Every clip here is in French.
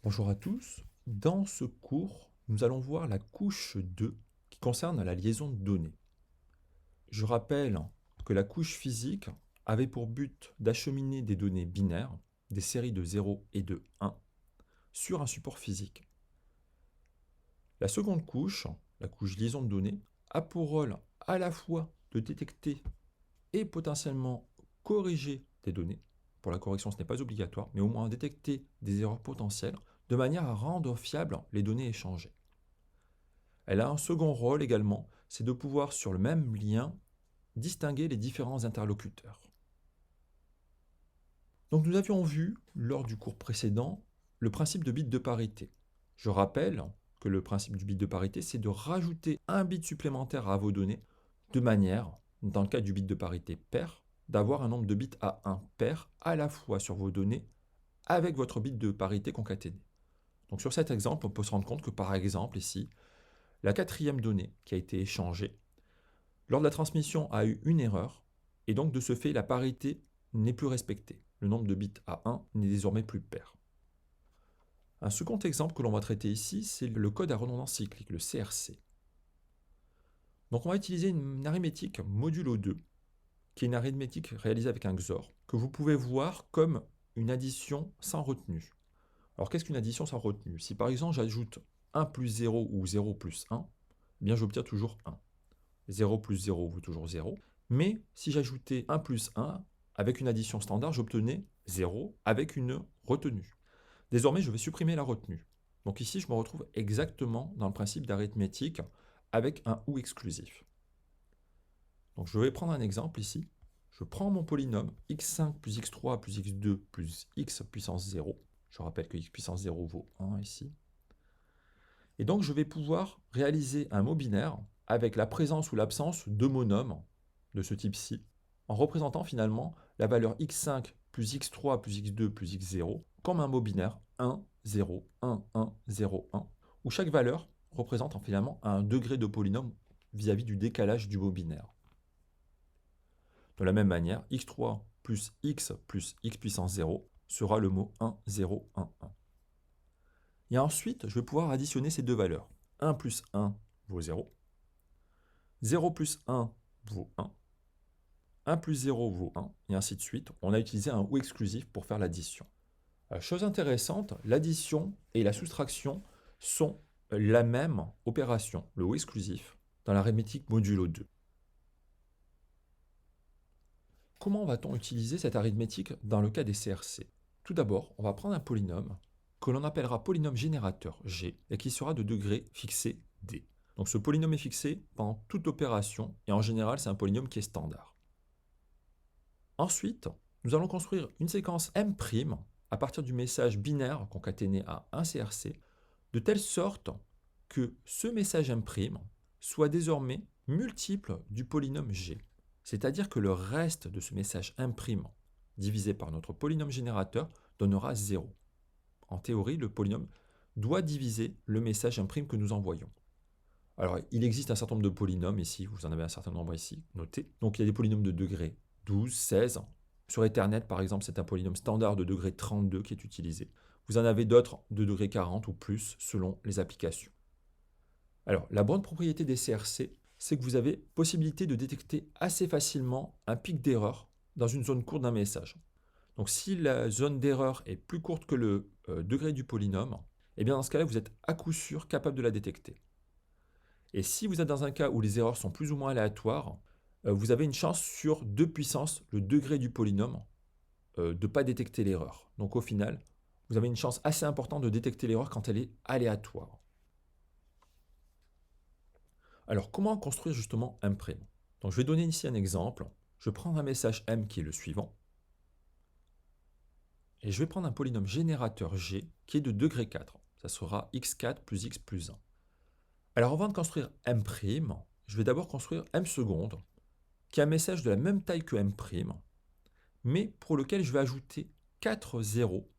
Bonjour à tous. Dans ce cours, nous allons voir la couche 2 qui concerne la liaison de données. Je rappelle que la couche physique avait pour but d'acheminer des données binaires, des séries de 0 et de 1, sur un support physique. La seconde couche, la couche liaison de données, a pour rôle à la fois de détecter et potentiellement corriger des données. Pour la correction, ce n'est pas obligatoire, mais au moins détecter des erreurs potentielles de manière à rendre fiables les données échangées. Elle a un second rôle également, c'est de pouvoir sur le même lien distinguer les différents interlocuteurs. Donc nous avions vu lors du cours précédent le principe de bit de parité. Je rappelle que le principe du bit de parité, c'est de rajouter un bit supplémentaire à vos données de manière, dans le cas du bit de parité pair, d'avoir un nombre de bits à 1 pair à la fois sur vos données avec votre bit de parité concaténé. Donc sur cet exemple, on peut se rendre compte que par exemple ici, la quatrième donnée qui a été échangée, lors de la transmission a eu une erreur, et donc de ce fait la parité n'est plus respectée. Le nombre de bits à 1 n'est désormais plus pair. Un second exemple que l'on va traiter ici, c'est le code à redondance cyclique, le CRC. Donc on va utiliser une arithmétique modulo 2, qui est une arithmétique réalisée avec un XOR, que vous pouvez voir comme une addition sans retenue. Alors qu'est-ce qu'une addition sans retenue? Si par exemple j'ajoute 1 plus 0 ou 0 plus 1, eh bien j'obtiens toujours 1. 0 plus 0 vaut toujours 0. Mais si j'ajoutais 1 plus 1, avec une addition standard, j'obtenais 0 avec une retenue. Désormais, je vais supprimer la retenue. Donc ici, je me retrouve exactement dans le principe d'arithmétique avec un ou exclusif. Donc je vais prendre un exemple ici. Je prends mon polynôme x5 plus x3 plus x2 plus x puissance 0. Je rappelle que x puissance 0 vaut 1 ici. Et donc je vais pouvoir réaliser un mot binaire avec la présence ou l'absence de monomes de ce type-ci, en représentant finalement la valeur x5 plus x3 plus x2 plus x0 comme un mot binaire 1, 0, 1, 1, 0, 1, où chaque valeur représente finalement un degré de polynôme vis-à-vis du décalage du mot binaire. De la même manière, x3 plus x puissance 0 sera le mot 1, 0, 1, 1. Et ensuite, je vais pouvoir additionner ces deux valeurs. 1 plus 1 vaut 0. 0 plus 1 vaut 1. 1 plus 0 vaut 1, et ainsi de suite. On a utilisé un ou exclusif pour faire l'addition. Chose intéressante, l'addition et la soustraction sont la même opération, le ou exclusif, dans l'arithmétique modulo 2. Comment va-t-on utiliser cette arithmétique dans le cas des CRC? Tout d'abord, on va prendre un polynôme que l'on appellera polynôme générateur G et qui sera de degré fixé D. Donc ce polynôme est fixé pendant toute opération et en général c'est un polynôme qui est standard. Ensuite, nous allons construire une séquence M' à partir du message binaire concaténé à un CRC de telle sorte que ce message M' soit désormais multiple du polynôme G. C'est-à-dire que le reste de ce message M' divisé par notre polynôme générateur donnera 0. En théorie, le polynôme doit diviser le message M' que nous envoyons. Alors, il existe un certain nombre de polynômes ici, vous en avez un certain nombre ici, noté. Donc, il y a des polynômes de degré 12, 16. Sur Ethernet, par exemple, c'est un polynôme standard de degré 32 qui est utilisé. Vous en avez d'autres de degré 40 ou plus selon les applications. Alors, la bonne propriété des CRC, c'est que vous avez possibilité de détecter assez facilement un pic d'erreur dans une zone courte d'un message. Donc si la zone d'erreur est plus courte que le degré du polynôme, eh bien dans ce cas-là, vous êtes à coup sûr capable de la détecter. Et si vous êtes dans un cas où les erreurs sont plus ou moins aléatoires, vous avez une chance sur 2 puissance le degré du polynôme de ne pas détecter l'erreur. Donc au final, vous avez une chance assez importante de détecter l'erreur quand elle est aléatoire. Alors, comment construire justement M'? Donc, je vais donner ici un exemple. Je vais prendre un message M qui est le suivant. Et je vais prendre un polynôme générateur G qui est de degré 4. Ça sera x4 plus x plus 1. Alors, avant de construire M', je vais d'abord construire M seconde, qui est un message de la même taille que M', mais pour lequel je vais ajouter 4 zéros,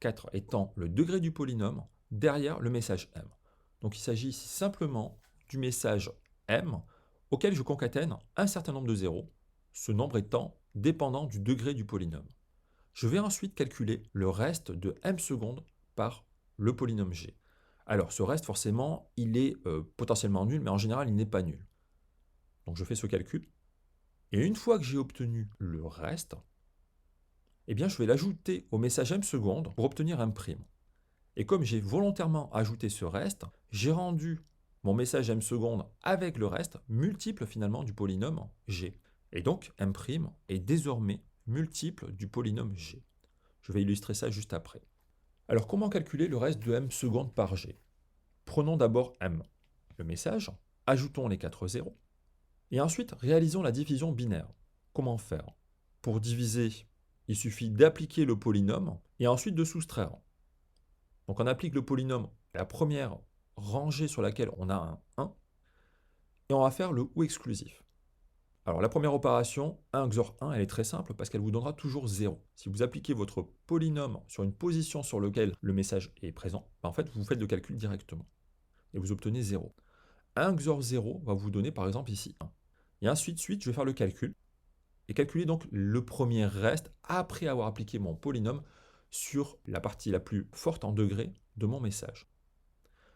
4 étant le degré du polynôme, derrière le message M. Donc, il s'agit ici simplement du message M auquel je concatène un certain nombre de zéros, ce nombre étant dépendant du degré du polynôme. Je vais ensuite calculer le reste de M seconde par le polynôme g. Alors ce reste, forcément, il est potentiellement nul, mais en général, il n'est pas nul. Donc je fais ce calcul. Et une fois que j'ai obtenu le reste, eh bien, je vais l'ajouter au message m seconde pour obtenir m'. Et comme j'ai volontairement ajouté ce reste, j'ai rendu mon message m seconde avec le reste multiple finalement du polynôme g. Et donc m' est désormais multiple du polynôme g. Je vais illustrer ça juste après. Alors comment calculer le reste de m seconde par g? Prenons d'abord m, le message, ajoutons les 4 zéros, et ensuite réalisons la division binaire. Comment faire? Pour diviser, il suffit d'appliquer le polynôme et ensuite de soustraire. Donc on applique le polynôme à la première rangée sur laquelle on a un 1, et on va faire le ou exclusif. Alors la première opération, 1 XOR 1, elle est très simple parce qu'elle vous donnera toujours 0. Si vous appliquez votre polynôme sur une position sur laquelle le message est présent, en fait vous faites le calcul directement, et vous obtenez 0. 1 XOR 0 va vous donner par exemple ici 1. Et ainsi de suite, je vais faire le calcul, et calculer donc le premier reste après avoir appliqué mon polynôme sur la partie la plus forte en degrés de mon message.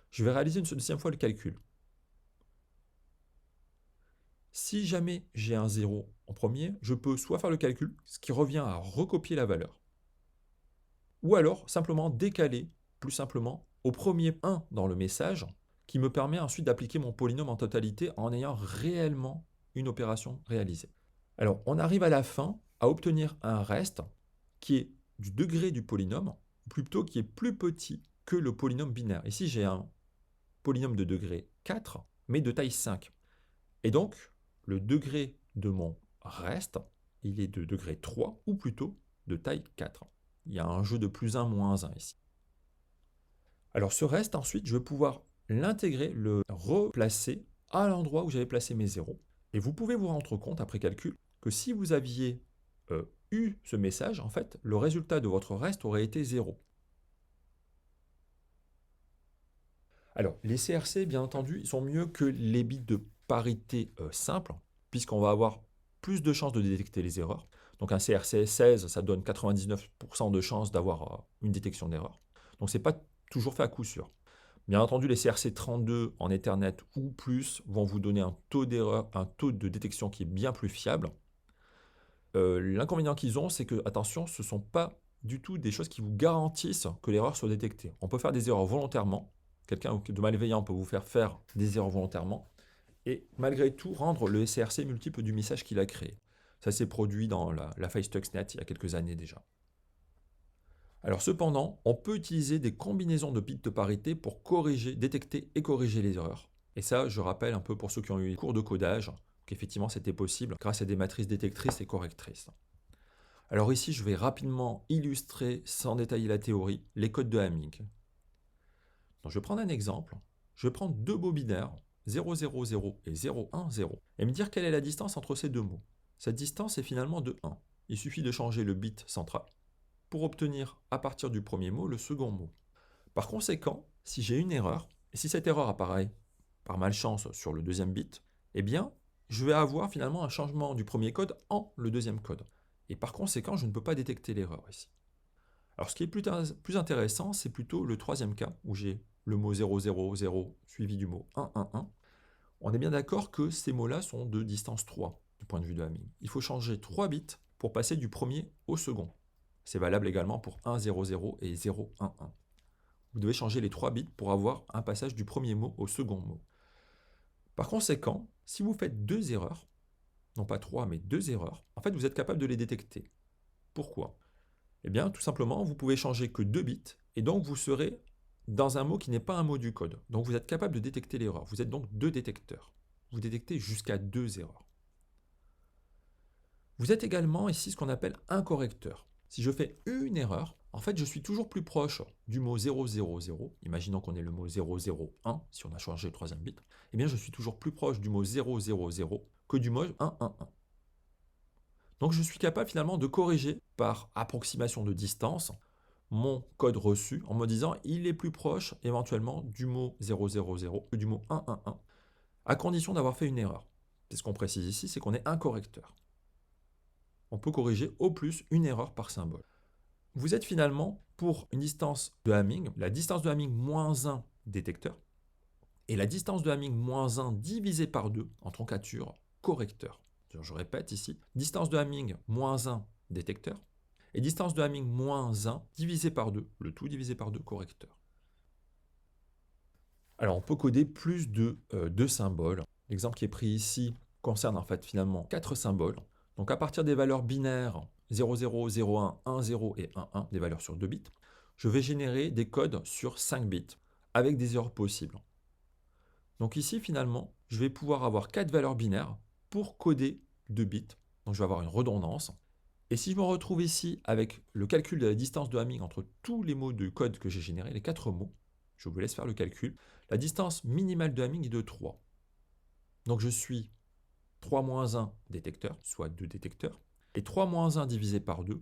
Je vais réaliser une deuxième fois le calcul. Si jamais j'ai un 0 en premier, je peux soit faire le calcul, ce qui revient à recopier la valeur, ou alors simplement décaler, plus simplement, au premier 1 dans le message, qui me permet ensuite d'appliquer mon polynôme en totalité en ayant réellement une opération réalisée. Alors, on arrive à la fin à obtenir un reste qui est du degré du polynôme, ou plutôt qui est plus petit que le polynôme binaire. Ici, j'ai un polynôme de degré 4, mais de taille 5. Et donc, le degré de mon reste, il est de degré 3, ou plutôt de taille 4. Il y a un jeu de plus 1, moins 1 ici. Alors ce reste, ensuite, je vais pouvoir l'intégrer, le replacer à l'endroit où j'avais placé mes zéros. Et vous pouvez vous rendre compte, après calcul, que si vous aviez eu ce message, en fait, le résultat de votre reste aurait été 0. Alors, les CRC, bien entendu, ils sont mieux que les bits de parité simples, puisqu'on va avoir plus de chances de détecter les erreurs. Donc un CRC 16, ça donne 99% de chances d'avoir une détection d'erreur. Donc ce n'est pas toujours fait à coup sûr. Bien entendu, les CRC 32 en Ethernet ou plus vont vous donner un taux d'erreur, un taux de détection qui est bien plus fiable. L'inconvénient qu'ils ont, c'est que, attention, ce ne sont pas du tout des choses qui vous garantissent que l'erreur soit détectée. On peut faire des erreurs volontairement. Quelqu'un de malveillant peut vous faire des erreurs volontairement et malgré tout rendre le CRC multiple du message qu'il a créé. Ça s'est produit dans la faille Stuxnet il y a quelques années déjà. Alors cependant, on peut utiliser des combinaisons de bits de parité pour corriger, détecter et corriger les erreurs. Et ça, je rappelle un peu pour ceux qui ont eu des cours de codage, qu'effectivement c'était possible grâce à des matrices détectrices et correctrices. Alors ici, je vais rapidement illustrer, sans détailler la théorie, les codes de Hamming. Donc je vais prendre un exemple. Je vais prendre deux mots binaires, 000 et 010, et me dire quelle est la distance entre ces deux mots. Cette distance est finalement de 1. Il suffit de changer le bit central pour obtenir à partir du premier mot le second mot. Par conséquent, si j'ai une erreur, et si cette erreur apparaît par malchance sur le deuxième bit, eh bien, je vais avoir finalement un changement du premier code en le deuxième code. Et par conséquent, je ne peux pas détecter l'erreur ici. Alors ce qui est plus intéressant, c'est plutôt le troisième cas, où j'ai le mot 000 suivi du mot 111. On est bien d'accord que ces mots-là sont de distance 3, du point de vue de Hamming. Il faut changer 3 bits pour passer du premier au second. C'est valable également pour 100 et 011. Vous devez changer les 3 bits pour avoir un passage du premier mot au second mot. Par conséquent, si vous faites 2 erreurs, non pas 3 mais 2 erreurs, en fait vous êtes capable de les détecter. Pourquoi? Eh bien tout simplement, vous pouvez changer que 2 bits, et donc vous serez dans un mot qui n'est pas un mot du code. Donc vous êtes capable de détecter l'erreur. Vous êtes donc 2 détecteurs. Vous détectez jusqu'à 2 erreurs. Vous êtes également ici ce qu'on appelle un correcteur. Si je fais une erreur, en fait, je suis toujours plus proche du mot 000, imaginons qu'on ait le mot 001, si on a changé le troisième bit, eh bien je suis toujours plus proche du mot 000 que du mot 111. Donc je suis capable finalement de corriger par approximation de distance mon code reçu en me disant il est plus proche éventuellement du mot 000 que du mot 111, à condition d'avoir fait une erreur. C'est ce qu'on précise ici, c'est qu'on est un correcteur. On peut corriger au plus une erreur par symbole. vous êtes finalement pour une distance de Hamming, la distance de Hamming moins 1 détecteur, et la distance de Hamming moins 1 divisé par 2 en troncature correcteur. Je répète ici, distance de Hamming moins 1 détecteur, et distance de Hamming moins 1 divisé par 2, le tout divisé par 2 correcteur. Alors on peut coder plus de 2 symboles. L'exemple qui est pris ici concerne en fait finalement 4 symboles. Donc à partir des valeurs binaires 0, 0, 0, 1, 1, 0 et 1, 1, des valeurs sur 2 bits, je vais générer des codes sur 5 bits avec des erreurs possibles. Donc ici finalement, je vais pouvoir avoir 4 valeurs binaires pour coder 2 bits. Donc je vais avoir une redondance. Et si je me retrouve ici avec le calcul de la distance de Hamming entre tous les mots de code que j'ai générés, les 4 mots, je vous laisse faire le calcul, la distance minimale de Hamming est de 3. Donc je suis 3 moins 1 détecteur, soit 2 détecteurs, et 3 moins 1 divisé par 2,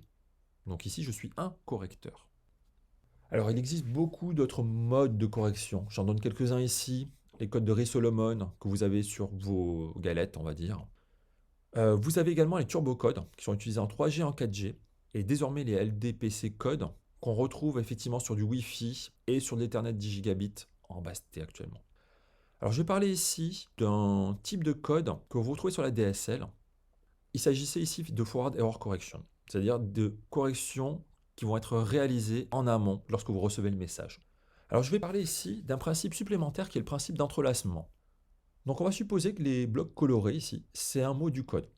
donc ici je suis un correcteur. Alors il existe beaucoup d'autres modes de correction, j'en donne quelques-uns ici, les codes de Ray-Solomon que vous avez sur vos galettes, on va dire. Vous avez également les turbocodes qui sont utilisés en 3G et en 4G, et désormais les LDPC codes qu'on retrouve effectivement sur du Wi-Fi et sur l'Ethernet 10 gigabits en basse T actuellement. Alors je vais parler ici d'un type de code que vous retrouvez sur la DSL. Il s'agissait ici de Forward Error Correction, c'est-à-dire de corrections qui vont être réalisées en amont lorsque vous recevez le message. Alors je vais parler ici d'un principe supplémentaire qui est le principe d'entrelacement. Donc on va supposer que les blocs colorés ici, c'est un mot du code.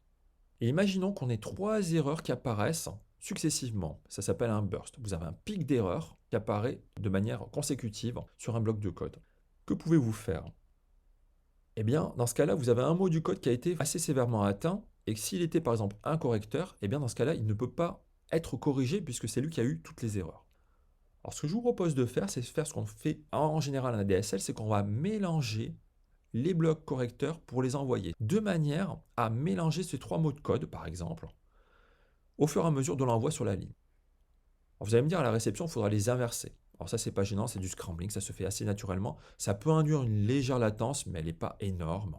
Et imaginons qu'on ait 3 erreurs qui apparaissent successivement. Ça s'appelle un burst. Vous avez un pic d'erreurs qui apparaît de manière consécutive sur un bloc de code. Que pouvez-vous faire? Eh bien, dans ce cas-là, vous avez un mot du code qui a été assez sévèrement atteint, et que s'il était par exemple un correcteur, eh bien dans ce cas-là, il ne peut pas être corrigé puisque c'est lui qui a eu toutes les erreurs. Alors ce que je vous propose de faire, c'est faire ce qu'on fait en général en ADSL, c'est qu'on va mélanger les blocs correcteurs pour les envoyer, de manière à mélanger ces 3 mots de code, par exemple, au fur et à mesure de l'envoi sur la ligne. Alors vous allez me dire, à la réception, il faudra les inverser. Alors ça, c'est pas gênant, c'est du scrambling, ça se fait assez naturellement. Ça peut induire une légère latence, mais elle n'est pas énorme.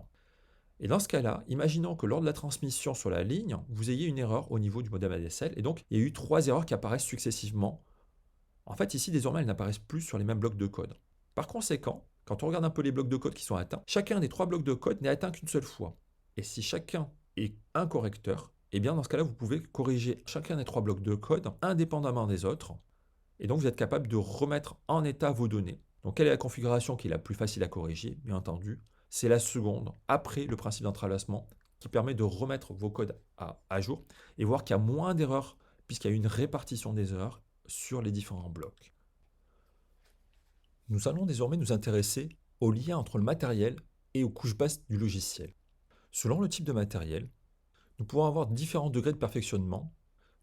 Et dans ce cas-là, imaginons que lors de la transmission sur la ligne, vous ayez une erreur au niveau du modem ADSL, et donc il y a eu 3 erreurs qui apparaissent successivement. En fait, ici, désormais, elles n'apparaissent plus sur les mêmes blocs de code. Par conséquent, quand on regarde un peu les blocs de code qui sont atteints, chacun des 3 blocs de code n'est atteint qu'une seule fois. Et si chacun est un correcteur, eh bien dans ce cas-là, vous pouvez corriger chacun des 3 blocs de code indépendamment des autres. Et donc, vous êtes capable de remettre en état vos données. Donc, quelle est la configuration qui est la plus facile à corriger? Bien entendu, c'est la seconde, après le principe d'entrelacement, qui permet de remettre vos codes à jour et voir qu'il y a moins d'erreurs, puisqu'il y a une répartition des erreurs sur les différents blocs. Nous allons désormais nous intéresser au lien entre le matériel et aux couches basses du logiciel. Selon le type de matériel, nous pouvons avoir différents degrés de perfectionnement.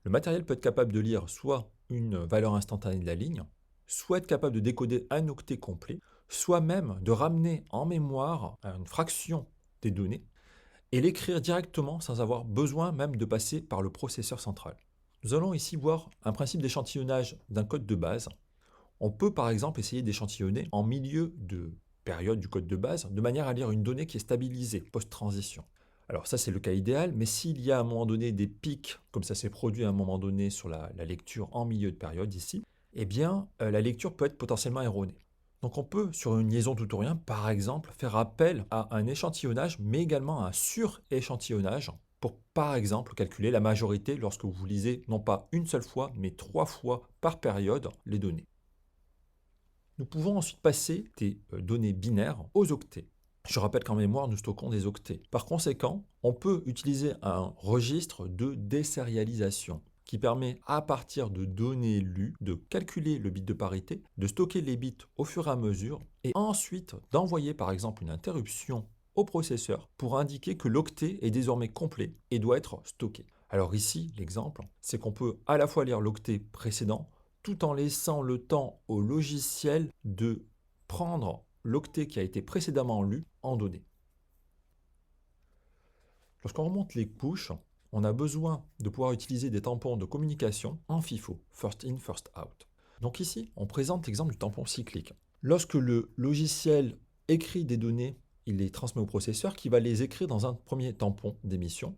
Le matériel peut être capable de lire soit une valeur instantanée de la ligne, soit être capable de décoder un octet complet, soit même de ramener en mémoire une fraction des données et l'écrire directement sans avoir besoin même de passer par le processeur central. Nous allons ici voir un principe d'échantillonnage d'un code de base. On peut par exemple essayer d'échantillonner en milieu de période du code de base de manière à lire une donnée qui est stabilisée post-transition. Alors ça c'est le cas idéal, mais s'il y a à un moment donné des pics, comme ça s'est produit à un moment donné sur la lecture en milieu de période ici, eh bien la lecture peut être potentiellement erronée. Donc on peut, sur une liaison tout ou rien, par exemple, faire appel à un échantillonnage, mais également à un sur-échantillonnage, pour par exemple calculer la majorité lorsque vous lisez non pas une seule fois, mais 3 fois par période les données. Nous pouvons ensuite passer des données binaires aux octets. Je rappelle qu'en mémoire, nous stockons des octets. Par conséquent, on peut utiliser un registre de désérialisation qui permet, à partir de données lues, de calculer le bit de parité, de stocker les bits au fur et à mesure, et ensuite d'envoyer par exemple une interruption au processeur pour indiquer que l'octet est désormais complet et doit être stocké. Alors ici, l'exemple, c'est qu'on peut à la fois lire l'octet précédent, tout en laissant le temps au logiciel de prendre l'octet qui a été précédemment lu en données. Lorsqu'on remonte les couches, on a besoin de pouvoir utiliser des tampons de communication en FIFO, First In, First Out. Donc ici, on présente l'exemple du tampon cyclique. Lorsque le logiciel écrit des données, il les transmet au processeur qui va les écrire dans un premier tampon d'émission.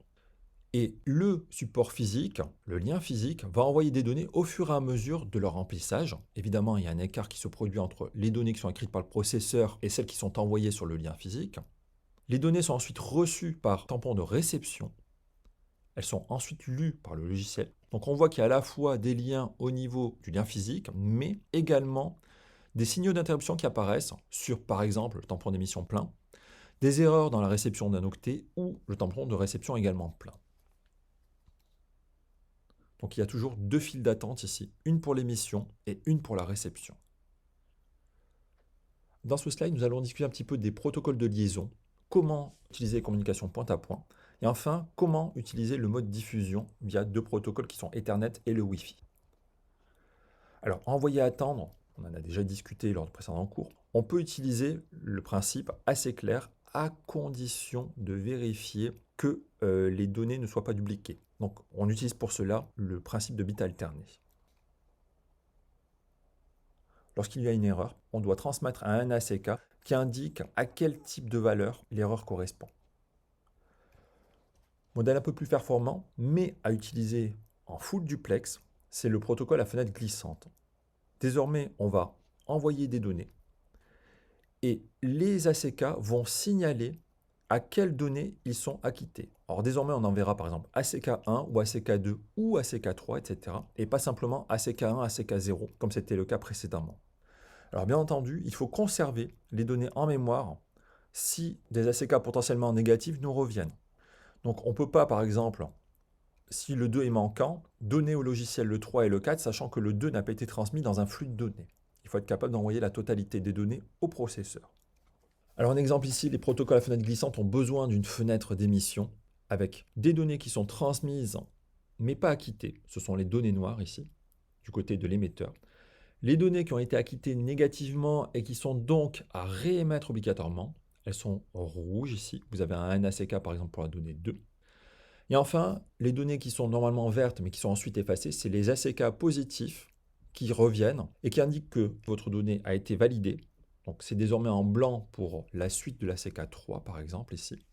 Et le support physique, le lien physique, va envoyer des données au fur et à mesure de leur remplissage. Évidemment, il y a un écart qui se produit entre les données qui sont écrites par le processeur et celles qui sont envoyées sur le lien physique. Les données sont ensuite reçues par tampon de réception. Elles sont ensuite lues par le logiciel. Donc on voit qu'il y a à la fois des liens au niveau du lien physique, mais également des signaux d'interruption qui apparaissent sur, par exemple, le tampon d'émission plein, des erreurs dans la réception d'un octet ou le tampon de réception également plein. Donc il y a toujours deux files d'attente ici, une pour l'émission et une pour la réception. Dans ce slide, nous allons discuter un petit peu des protocoles de liaison, comment utiliser les communications point à point, et enfin, comment utiliser le mode diffusion via deux protocoles qui sont Ethernet et le Wi-Fi. Alors, envoyer attendre, on en a déjà discuté lors de précédents cours, on peut utiliser le principe assez clair à condition de vérifier que les données ne soient pas dupliquées. Donc, on utilise pour cela le principe de bit alterné. Lorsqu'il y a une erreur, on doit transmettre à un ACK qui indique à quel type de valeur l'erreur correspond. Modèle un peu plus performant, mais à utiliser en full duplex, c'est le protocole à fenêtre glissante. Désormais, on va envoyer des données et les ACK vont signaler à quelles données ils sont acquittés. Alors désormais, on enverra par exemple ACK1 ou ACK2 ou ACK3, etc. Et pas simplement ACK1, ACK0, comme c'était le cas précédemment. Alors bien entendu, il faut conserver les données en mémoire si des ACK potentiellement négatifs nous reviennent. Donc on ne peut pas, par exemple, si le 2 est manquant, donner au logiciel le 3 et le 4, sachant que le 2 n'a pas été transmis dans un flux de données. Il faut être capable d'envoyer la totalité des données au processeur. Alors un exemple ici, les protocoles à fenêtre glissante ont besoin d'une fenêtre d'émission avec des données qui sont transmises mais pas acquittées. Ce sont les données noires ici, du côté de l'émetteur. Les données qui ont été acquittées négativement et qui sont donc à réémettre obligatoirement, elles sont rouges ici. Vous avez un NACK par exemple pour la donnée 2. Et enfin, les données qui sont normalement vertes mais qui sont ensuite effacées, c'est les ACK positifs qui reviennent et qui indiquent que votre donnée a été validée. Donc c'est désormais en blanc pour la suite de l'ACK 3 par exemple ici.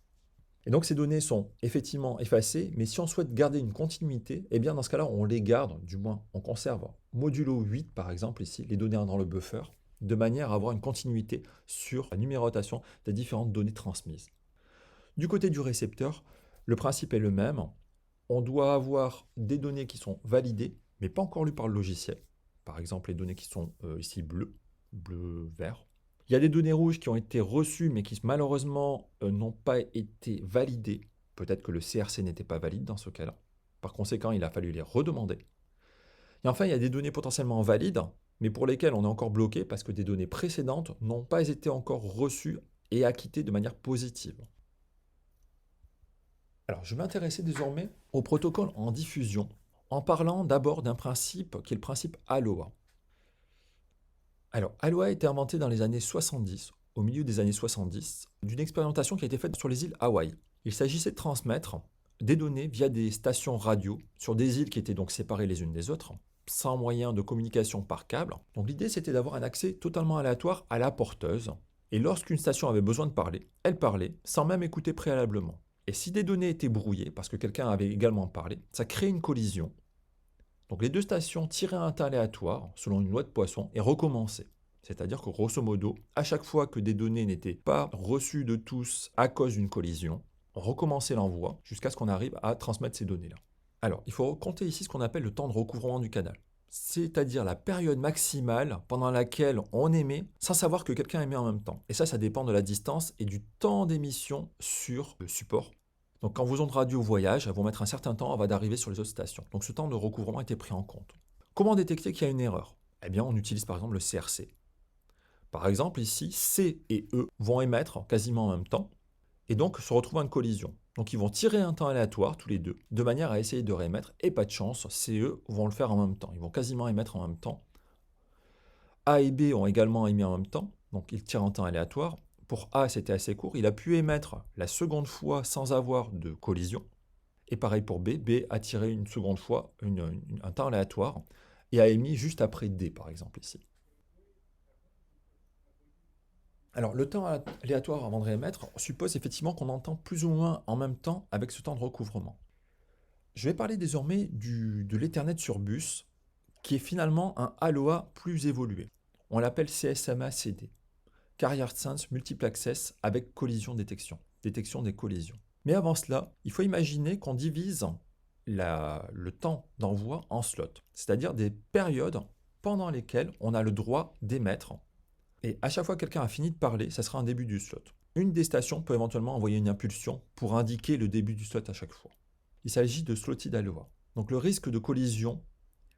Et donc ces données sont effectivement effacées, mais si on souhaite garder une continuité, eh bien dans ce cas-là, on les garde, du moins on conserve modulo 8 par exemple ici, les données dans le buffer, de manière à avoir une continuité sur la numérotation des différentes données transmises. Du côté du récepteur, le principe est le même. On doit avoir des données qui sont validées, mais pas encore lues par le logiciel. Par exemple, les données qui sont ici bleues, bleu-vert. Il y a des données rouges qui ont été reçues, mais qui malheureusement n'ont pas été validées. Peut-être que le CRC n'était pas valide dans ce cas-là. Par conséquent, il a fallu les redemander. Et enfin, il y a des données potentiellement valides, mais pour lesquelles on est encore bloqué parce que des données précédentes n'ont pas été encore reçues et acquittées de manière positive. Alors, je vais m'intéresser désormais au protocole en diffusion, en parlant d'abord d'un principe qui est le principe ALOA. Alors, ALOA a été inventé dans les années 70, au milieu des années 70, d'une expérimentation qui a été faite sur les îles Hawaï. Il s'agissait de transmettre des données via des stations radio sur des îles qui étaient donc séparées les unes des autres, sans moyen de communication par câble. Donc l'idée, c'était d'avoir un accès totalement aléatoire à la porteuse. Et lorsqu'une station avait besoin de parler, elle parlait sans même écouter préalablement. Et si des données étaient brouillées, parce que quelqu'un avait également parlé, ça crée une collision. Donc les deux stations tiraient un temps aléatoire, selon une loi de Poisson, et recommençaient. C'est-à-dire que grosso modo, à chaque fois que des données n'étaient pas reçues de tous à cause d'une collision, on recommençait l'envoi jusqu'à ce qu'on arrive à transmettre ces données-là. Alors, il faut compter ici ce qu'on appelle le temps de recouvrement du canal. C'est-à-dire la période maximale pendant laquelle on émet sans savoir que quelqu'un émet en même temps. Et ça dépend de la distance et du temps d'émission sur le support. Donc quand vos ondes radio voyagent, elles vont mettre un certain temps avant d'arriver sur les autres stations. Donc ce temps de recouvrement a été pris en compte. Comment détecter qu'il y a une erreur? Eh bien, on utilise par exemple le CRC. Par exemple, ici, C et E vont émettre quasiment en même temps et donc se retrouvent en collision. Donc ils vont tirer un temps aléatoire tous les deux, de manière à essayer de réémettre, et pas de chance, C et E vont le faire en même temps. Ils vont quasiment émettre en même temps. A et B ont également émis en même temps, donc ils tirent un temps aléatoire. Pour A, c'était assez court, il a pu émettre la seconde fois sans avoir de collision. Et pareil pour B, B a tiré une seconde fois un temps aléatoire et a émis juste après D, par exemple ici. Alors, le temps aléatoire avant de réémettre suppose effectivement qu'on entend plus ou moins en même temps avec ce temps de recouvrement. Je vais parler désormais de l'Ethernet sur bus, qui est finalement un ALOA plus évolué. On l'appelle CSMA-CD, Carrier Sense Multiple Access avec collision détection, détection des collisions. Mais avant cela, il faut imaginer qu'on divise le temps d'envoi en slots, c'est-à-dire des périodes pendant lesquelles on a le droit d'émettre. Et à chaque fois que quelqu'un a fini de parler, ça sera un début du slot. Une des stations peut éventuellement envoyer une impulsion pour indiquer le début du slot à chaque fois. Il s'agit de slotted ALOA. Donc le risque de collision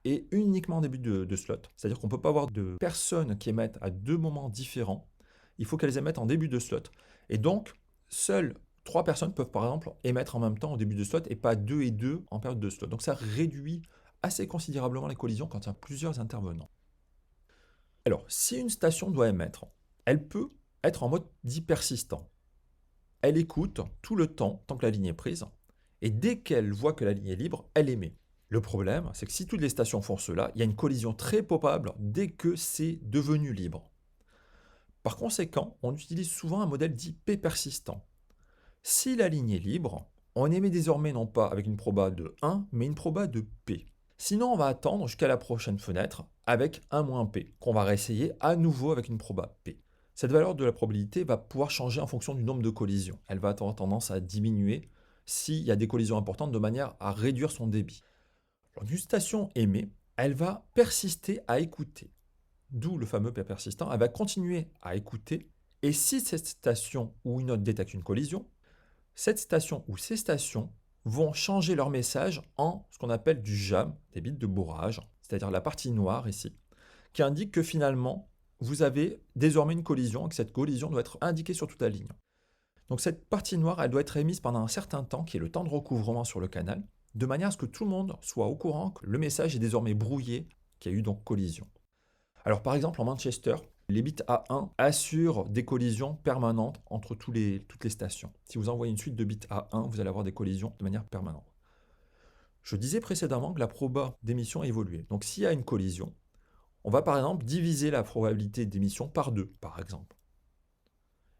est uniquement en début de slot. C'est-à-dire qu'on ne peut pas avoir de personnes qui émettent à deux moments différents. Il faut qu'elles émettent en début de slot. Et donc, seules 3 personnes peuvent par exemple émettre en même temps au début de slot et pas 2 et 2 en période de slot. Donc ça réduit assez considérablement les collisions quand il y a plusieurs intervenants. Alors, si une station doit émettre, elle peut être en mode dit persistant. Elle écoute tout le temps, tant que la ligne est prise, et dès qu'elle voit que la ligne est libre, elle émet. Le problème, c'est que si toutes les stations font cela, il y a une collision très probable dès que c'est devenu libre. Par conséquent, on utilise souvent un modèle dit P persistant. Si la ligne est libre, on émet désormais non pas avec une proba de 1, mais une proba de P. Sinon, on va attendre jusqu'à la prochaine fenêtre avec 1 - P, qu'on va réessayer à nouveau avec une proba P. Cette valeur de la probabilité va pouvoir changer en fonction du nombre de collisions. Elle va avoir tendance à diminuer s'il y a des collisions importantes de manière à réduire son débit. Alors, une station émet, elle va persister à écouter. D'où le fameux P persistant, elle va continuer à écouter. Et si cette station ou une autre détecte une collision, cette station ou ces stations vont changer leur message en ce qu'on appelle du jam, des bits de bourrage, c'est-à-dire la partie noire ici, qui indique que finalement, vous avez désormais une collision et que cette collision doit être indiquée sur toute la ligne. Donc cette partie noire, elle doit être émise pendant un certain temps, qui est le temps de recouvrement sur le canal, de manière à ce que tout le monde soit au courant que le message est désormais brouillé, qu'il y a eu donc collision. Alors par exemple en Manchester, les bits A1 assurent des collisions permanentes entre toutes les stations. Si vous envoyez une suite de bits A1, vous allez avoir des collisions de manière permanente. Je disais précédemment que la proba d'émission a évolué. Donc s'il y a une collision, on va par exemple diviser la probabilité d'émission par 2, par exemple.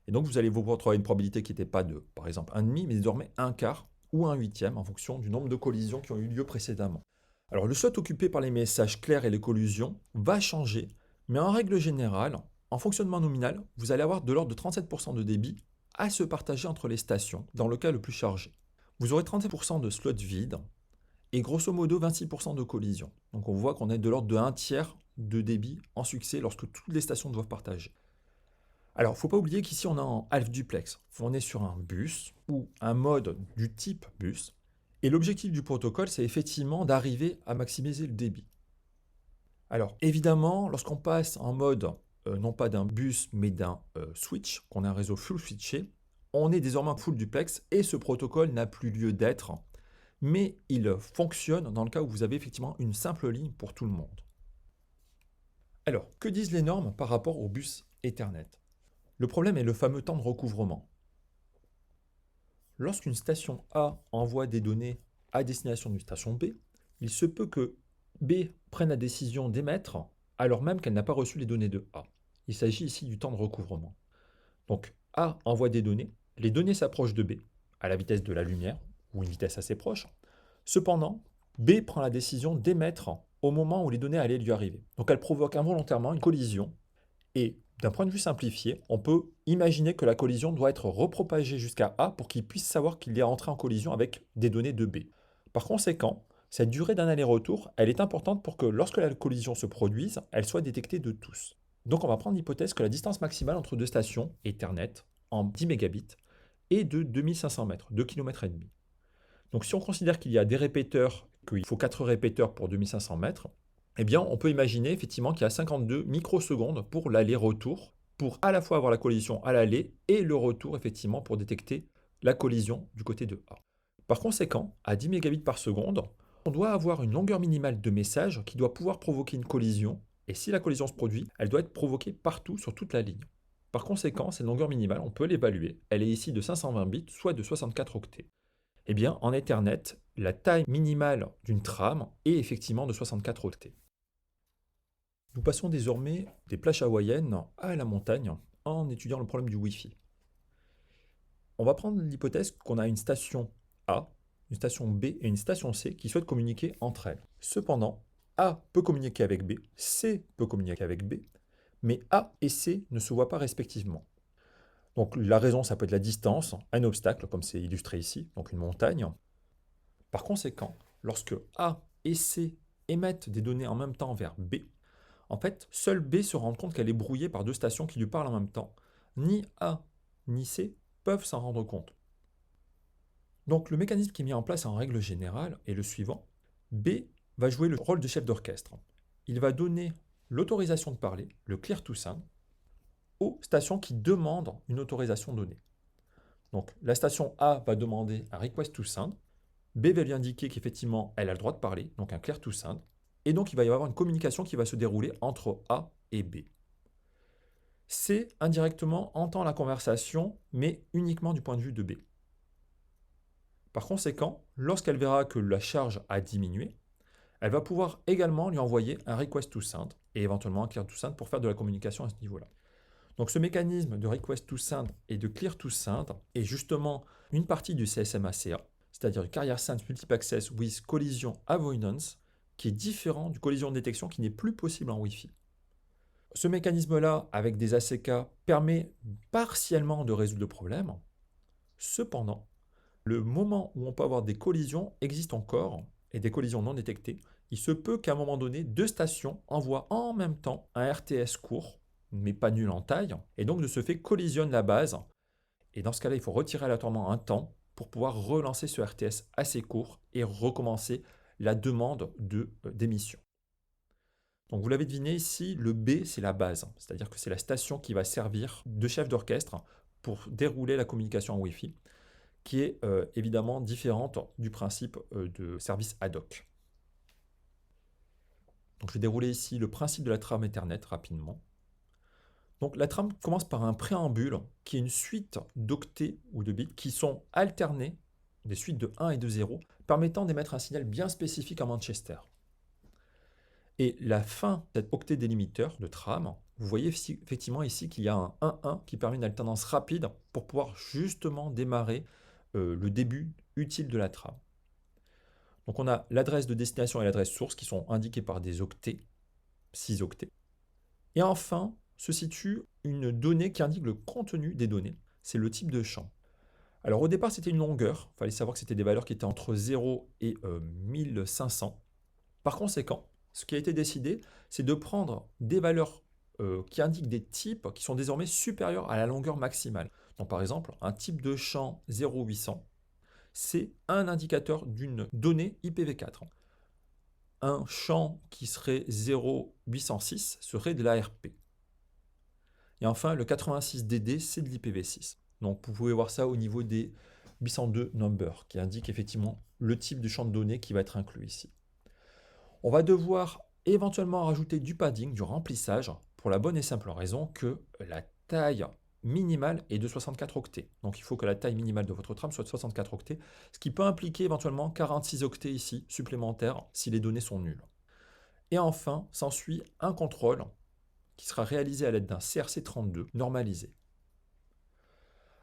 Et donc vous allez vous retrouver une probabilité qui n'était pas de, par exemple, 1,5, mais désormais 1/4 ou 1/8 en fonction du nombre de collisions qui ont eu lieu précédemment. Alors le slot occupé par les messages clairs et les collisions va changer, mais en règle générale, en fonctionnement nominal, vous allez avoir de l'ordre de 37% de débit à se partager entre les stations, dans le cas le plus chargé. Vous aurez 37% de slots vides et grosso modo 26% de collisions. Donc on voit qu'on est de l'ordre de 1/3 de débit en succès lorsque toutes les stations doivent partager. Alors, il ne faut pas oublier qu'ici, on est en half duplex. On est sur un bus ou un mode du type bus. Et l'objectif du protocole, c'est effectivement d'arriver à maximiser le débit. Alors, évidemment, lorsqu'on passe en mode, non pas d'un bus, mais d'un switch, qu'on a un réseau full switché, on est désormais en full duplex et ce protocole n'a plus lieu d'être. Mais il fonctionne dans le cas où vous avez effectivement une simple ligne pour tout le monde. Alors, que disent les normes par rapport au bus Ethernet ? Le problème est le fameux temps de recouvrement. Lorsqu'une station A envoie des données à destination d'une station B, il se peut que B prenne la décision d'émettre alors même qu'elle n'a pas reçu les données de A. Il s'agit ici du temps de recouvrement. Donc A envoie des données, les données s'approchent de B à la vitesse de la lumière, ou une vitesse assez proche. Cependant, B prend la décision d'émettre au moment où les données allaient lui arriver. Donc elle provoque involontairement une collision et d'un point de vue simplifié, on peut imaginer que la collision doit être repropagée jusqu'à A pour qu'il puisse savoir qu'il est entré en collision avec des données de B. Par conséquent, cette durée d'un aller-retour, elle est importante pour que lorsque la collision se produise, elle soit détectée de tous. Donc on va prendre l'hypothèse que la distance maximale entre deux stations, Ethernet, en 10 mégabits, est de 2500 mètres, 2,5 km. Donc si on considère qu'il y a des répéteurs, qu'il faut 4 répéteurs pour 2500 mètres, eh bien, on peut imaginer effectivement qu'il y a 52 microsecondes pour l'aller-retour, pour à la fois avoir la collision à l'aller et le retour, effectivement, pour détecter la collision du côté de A. Par conséquent, à 10 mégabits par seconde, on doit avoir une longueur minimale de message qui doit pouvoir provoquer une collision, et si la collision se produit, elle doit être provoquée partout sur toute la ligne. Par conséquent, cette longueur minimale, on peut l'évaluer. Elle est ici de 520 bits, soit de 64 octets. Eh bien, en Ethernet, la taille minimale d'une trame est effectivement de 64 octets. Nous passons désormais des plages hawaïennes à la montagne en étudiant le problème du Wi-Fi. On va prendre l'hypothèse qu'on a une station A, une station B et une station C qui souhaitent communiquer entre elles. Cependant, A peut communiquer avec B, C peut communiquer avec B, mais A et C ne se voient pas respectivement. Donc la raison, ça peut être la distance, un obstacle, comme c'est illustré ici, donc une montagne. Par conséquent, lorsque A et C émettent des données en même temps vers B, en fait, seul B se rend compte qu'elle est brouillée par deux stations qui lui parlent en même temps. Ni A ni C peuvent s'en rendre compte. Donc le mécanisme qui est mis en place en règle générale est le suivant. B va jouer le rôle de chef d'orchestre. Il va donner l'autorisation de parler, le clear to sound, aux stations qui demandent une autorisation donnée. Donc la station A va demander un request to sound, B va lui indiquer qu'effectivement elle a le droit de parler, donc un clear to sound, et donc il va y avoir une communication qui va se dérouler entre A et B. C indirectement entend la conversation, mais uniquement du point de vue de B. Par conséquent, lorsqu'elle verra que la charge a diminué, elle va pouvoir également lui envoyer un request to send et éventuellement un clear to send pour faire de la communication à ce niveau-là. Donc ce mécanisme de request to send et de clear to send est justement une partie du CSMA-CA, c'est-à-dire du Carrier Sense Multiple Access with Collision Avoidance, qui est différent du collision détection qui n'est plus possible en Wi-Fi. Ce mécanisme-là, avec des ACK, permet partiellement de résoudre le problème. Cependant, le moment où on peut avoir des collisions existe encore, et des collisions non détectées. Il se peut qu'à un moment donné, deux stations envoient en même temps un RTS court, mais pas nul en taille, et donc de ce fait collisionnent la base. Et dans ce cas-là, il faut retirer aléatoirement un temps pour pouvoir relancer ce RTS assez court et recommencer la demande d'émission. Donc vous l'avez deviné ici, le B c'est la base, c'est-à-dire que c'est la station qui va servir de chef d'orchestre pour dérouler la communication en Wi-Fi, qui est évidemment différente du principe de service ad hoc. Donc je vais dérouler ici le principe de la trame Ethernet rapidement. Donc la trame commence par un préambule qui est une suite d'octets ou de bits qui sont alternés, des suites de 1 et de 0, permettant d'émettre un signal bien spécifique à Manchester. Et la fin de cet octet délimiteur de trame, vous voyez effectivement ici qu'il y a un 1-1 qui permet une alternance rapide pour pouvoir justement démarrer le début utile de la trame. Donc on a l'adresse de destination et l'adresse source qui sont indiquées par des octets, 6 octets. Et enfin, se situe une donnée qui indique le contenu des données, c'est le type de champ. Alors au départ c'était une longueur, il fallait savoir que c'était des valeurs qui étaient entre 0 et 1500. Par conséquent, ce qui a été décidé, c'est de prendre des valeurs qui indiquent des types qui sont désormais supérieurs à la longueur maximale. Donc par exemple, un type de champ 0800, c'est un indicateur d'une donnée IPv4. Un champ qui serait 0806 serait de l'ARP. Et enfin, le 86DD, c'est de l'IPv6. Donc vous pouvez voir ça au niveau des 802 numbers, qui indique effectivement le type de champ de données qui va être inclus ici. On va devoir éventuellement rajouter du padding, du remplissage, pour la bonne et simple raison que la taille minimale est de 64 octets. Donc il faut que la taille minimale de votre trame soit de 64 octets, ce qui peut impliquer éventuellement 46 octets ici, supplémentaires, si les données sont nulles. Et enfin, s'ensuit un contrôle qui sera réalisé à l'aide d'un CRC32 normalisé.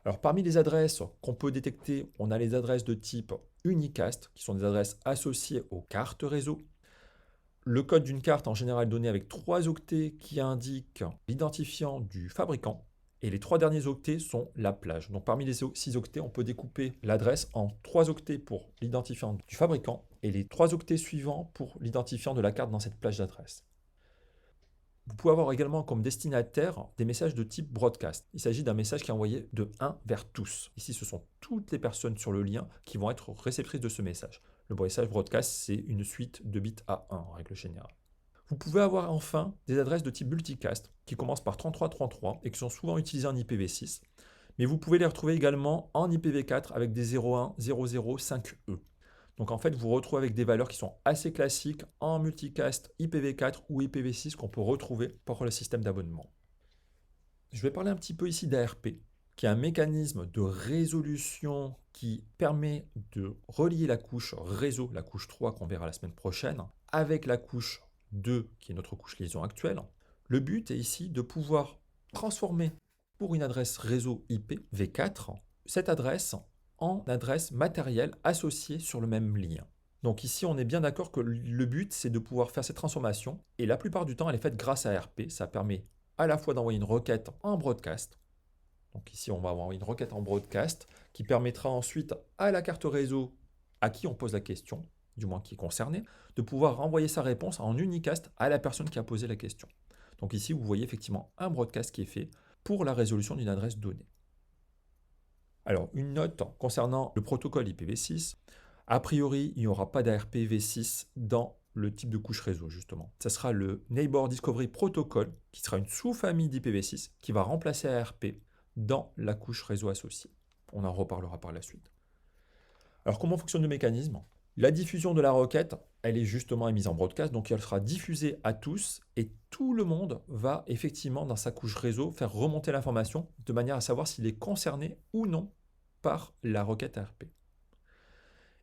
Alors parmi les adresses qu'on peut détecter, on a les adresses de type unicast, qui sont des adresses associées aux cartes réseau. Le code d'une carte en général donné avec 3 octets qui indiquent l'identifiant du fabricant. Et les 3 derniers octets sont la plage. Donc parmi les 6 octets, on peut découper l'adresse en 3 octets pour l'identifiant du fabricant et les 3 octets suivants pour l'identifiant de la carte dans cette plage d'adresse. Vous pouvez avoir également comme destinataire des messages de type broadcast. Il s'agit d'un message qui est envoyé de 1 vers tous. Ici, ce sont toutes les personnes sur le lien qui vont être réceptrices de ce message. Le message broadcast, c'est une suite de bits à 1 en règle générale. Vous pouvez avoir enfin des adresses de type multicast qui commencent par 3333 et qui sont souvent utilisées en IPv6. Mais vous pouvez les retrouver également en IPv4 avec des 01, 00, 5E. Donc en fait, vous vous retrouvez avec des valeurs qui sont assez classiques en multicast IPv4 ou IPv6 qu'on peut retrouver pour le système d'abonnement. Je vais parler un petit peu ici d'ARP, qui est un mécanisme de résolution qui permet de relier la couche réseau, la couche 3 qu'on verra la semaine prochaine, avec la couche 2 qui est notre couche liaison actuelle. Le but est ici de pouvoir transformer pour une adresse réseau IP v4 cette adresse en adresse matérielle associée sur le même lien. Donc ici, on est bien d'accord que le but, c'est de pouvoir faire cette transformation, et la plupart du temps, elle est faite grâce à RP. Ça permet à la fois d'envoyer une requête en broadcast. Donc ici, on va avoir une requête en broadcast qui permettra ensuite à la carte réseau à qui on pose la question, du moins qui est concerné, de pouvoir renvoyer sa réponse en unicast à la personne qui a posé la question. Donc ici, vous voyez effectivement un broadcast qui est fait pour la résolution d'une adresse donnée. Alors, une note concernant le protocole IPv6. A priori, il n'y aura pas d'ARPv6 dans le type de couche réseau, justement. Ce sera le Neighbor Discovery Protocol, qui sera une sous-famille d'IPv6, qui va remplacer ARP dans la couche réseau associée. On en reparlera par la suite. Alors, comment fonctionne le mécanisme? La diffusion de la requête, elle est justement émise en broadcast, donc elle sera diffusée à tous, et tout le monde va effectivement, dans sa couche réseau, faire remonter l'information, de manière à savoir s'il est concerné ou non par la requête ARP.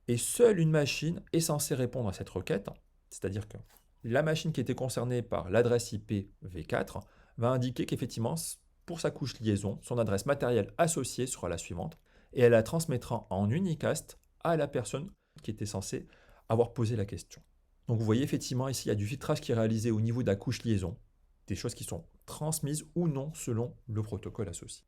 Et seule une machine est censée répondre à cette requête, c'est-à-dire que la machine qui était concernée par l'adresse IP v4 va indiquer qu'effectivement, pour sa couche liaison, son adresse matérielle associée sera la suivante, et elle la transmettra en unicast à la personne qui était censée avoir posé la question. Donc vous voyez effectivement ici, il y a du filtrage qui est réalisé au niveau de la couche liaison, des choses qui sont transmises ou non selon le protocole associé.